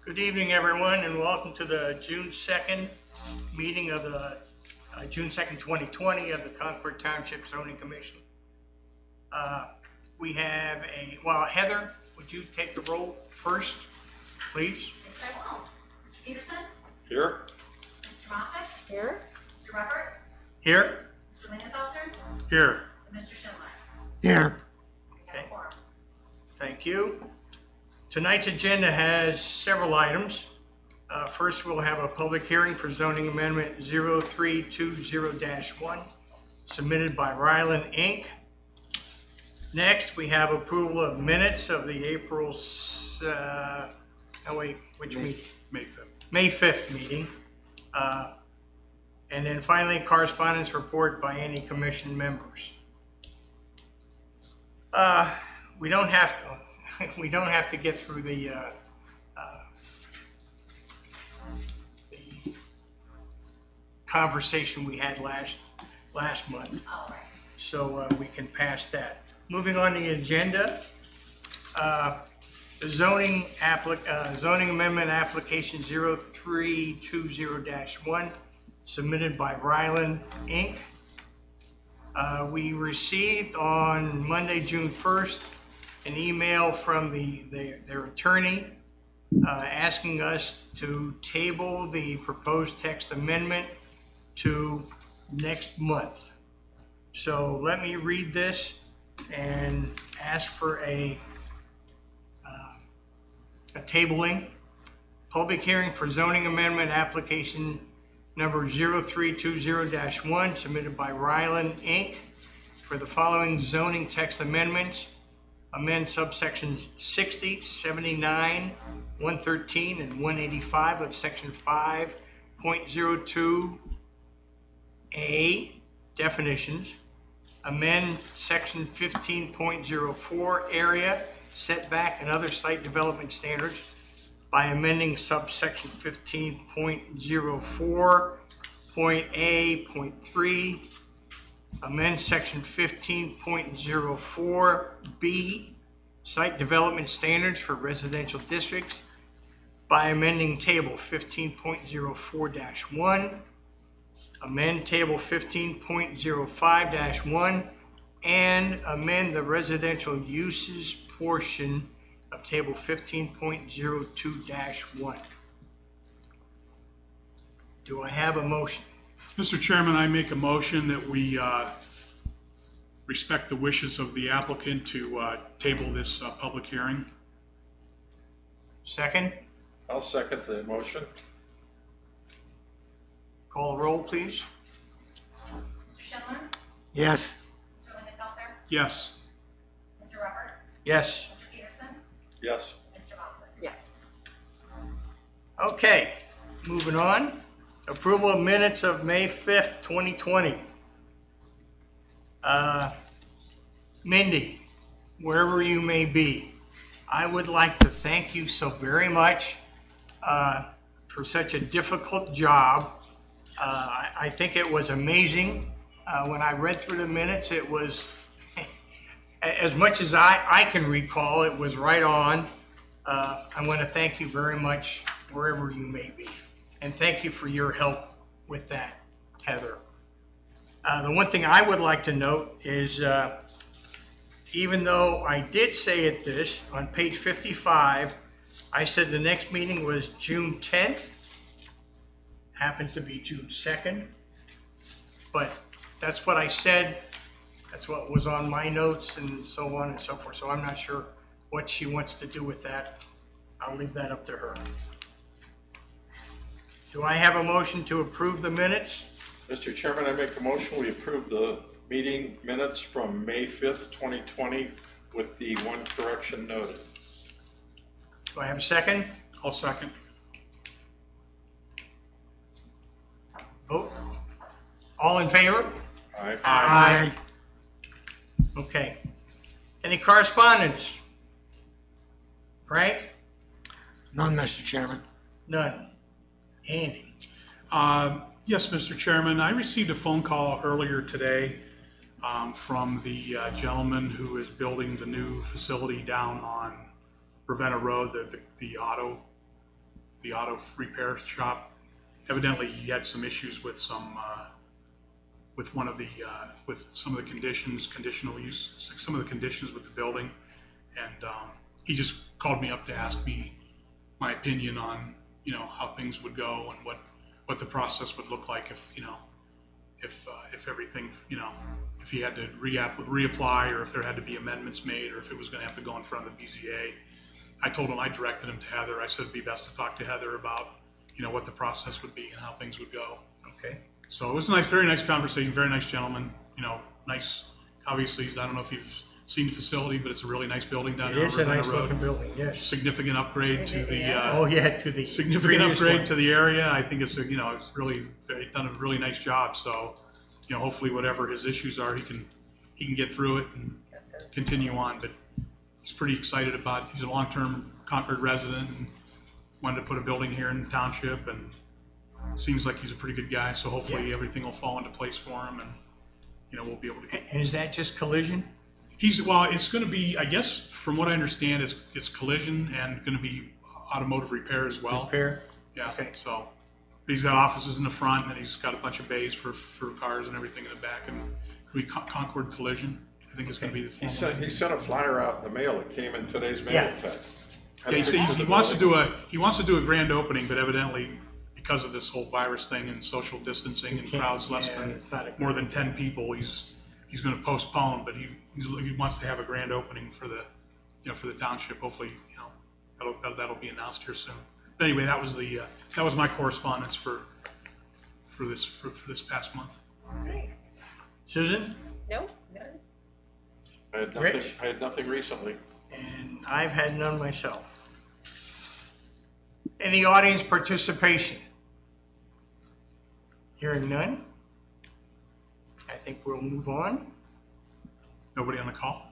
Good evening, everyone, and welcome to the June 2nd meeting of the June 2nd, 2020 of the Concord Township Zoning Commission. We have Heather, would you take the roll first, please? Yes, I will. Mr. Peterson? Here. Mr. Moffett? Here. Mr. Ruppert? Here? Mr. Lingenfelter? Here. And Mr. Schindler? Here. We have a quorum. Thank you. Tonight's agenda has several items. First, we'll have a public hearing for zoning amendment 0320-1 submitted by Ryland Inc. Next, we have approval of minutes of the April, meeting? May 5th. May 5th meeting. And then finally, correspondence report by any commission members. We don't have to get through the conversation we had last month, All right. so we can pass that. Moving on the agenda, the zoning amendment application 0320-1 submitted by Ryland Inc. We received on Monday, June 1st, an email from their attorney asking us to table the proposed text amendment to next month. So let me read this and ask for a tabling. Public hearing for zoning amendment application number 0320-1 submitted by Ryland Inc. for the following zoning text amendments. Amend subsections 60, 79, 113, and 185 of section 5.02A, definitions. Amend section 15.04, area, setback, and other site development standards by amending subsection 15.04.A.3. Amend section 15.04B, site development standards for residential districts by amending table 15.04-1. Amend table 15.05-1 and amend the residential uses portion of table 15.02-1. Do I have a motion? Mr. Chairman, I make a motion that we respect the wishes of the applicant to table this public hearing. Second? I'll second the motion. Call the roll, please. Mr. Schindler? Yes. Mr. Lingenfelter? Yes. Mr. Ruppert? Yes. Mr. Peterson? Yes. Mr. Moffett? Yes. Okay, moving on. Approval of minutes of May 5th, 2020. Mindy, wherever you may be, I would like to thank you so very much for such a difficult job. I think it was amazing. When I read through the minutes, it was, as much as I can recall, it was right on. I want to thank you very much wherever you may be. And thank you for your help with that, Heather. The one thing I would like to note is, even though I did say this on page 55, I said the next meeting was June 10th. Happens to be June 2nd. But that's what I said. That's what was on my notes and so on and so forth. So I'm not sure what she wants to do with that. I'll leave that up to her. Do I have a motion to approve the minutes? Mr. Chairman, I make a motion we approve the meeting minutes from May 5th, 2020 with the one correction noted. Do I have a second? I'll second. Vote. All in favor? Aye. Aye. Okay. Any correspondence? Frank? None, Mr. Chairman. None. Andy? Yes, Mr. Chairman, I received a phone call earlier today from the gentleman who is building the new facility down on Ravenna Road, the auto the auto repair shop. Evidently, he had some issues with with one of the, with some of the conditions, conditional use, some of the conditions with the building. And he just called me up to ask me my opinion on, how things would go and what the process would look like if, if everything, if he had to reapply, or if there had to be amendments made, or if it was going to have to go in front of the BZA. I told him, I directed him to Heather. I said it'd be best to talk to Heather about, what the process would be and how things would go. Okay. So it was a nice, very nice conversation, very nice gentleman, nice, obviously, I don't know if you've seen the facility, but it's a really nice building down It there. is a nice looking building, yes. Significant upgrade to the, Oh, yeah, to the significant previous upgrade one. to the area. I think it's, it's really, done a really nice job. So, hopefully whatever his issues are, he can get through it and continue on. But he's pretty excited about, he's a long-term Concord resident and wanted to put a building here in the township, and seems like he's a pretty good guy. So hopefully everything will fall into place for him, and, we'll be able to get. And is that just collision? Well, it's going to be, I guess, from what I understand, it's collision and going to be automotive repair as well. Repair? Yeah. Okay. So he's got offices in the front, and he's got a bunch of bays for cars and everything in the back, and it'll be Concord Collision. I think it's going to be the He formal name. sent a flyer out in the mail. It came in today's mail. Yeah. In fact. Yeah, he wants to do a grand opening, but evidently because of this whole virus thing and social distancing and can't- crowds less yeah, than it's not a more good- than 10 people, he's going to postpone. But he wants to have a grand opening for the for the township. Hopefully, that'll be announced here soon. But anyway, that was my correspondence for this past month. Okay. Susan? Nope, none. Rich? I had nothing recently. And I've had none myself. Any audience participation? Hearing none? I think we'll move on. Nobody on the call?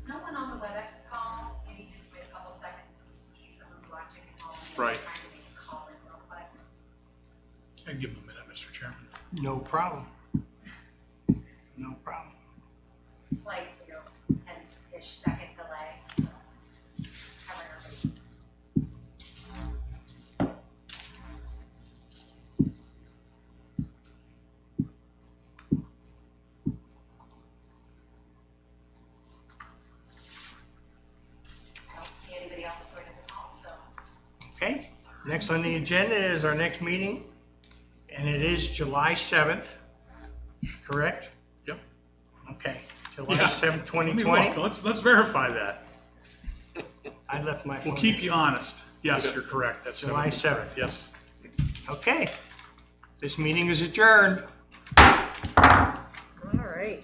No one on the WebEx call. Maybe just wait a couple seconds in case someone's watching at home. Right. Trying to make a call in real quick. I'd give him a minute, Mr. Chairman. No problem. No problem. Slight, 10-ish second delay. So cover our bases. I don't see anybody else joining the call, so. Okay. Next on the agenda is our next meeting, and it is July 7th, correct? Yep. Okay. July Yeah. 7th, Let me 2020. look. Let's verify that. I left my phone. We'll keep you honest. Yes, you're correct. That's July 7th. Yes. Okay. This meeting is adjourned. All right.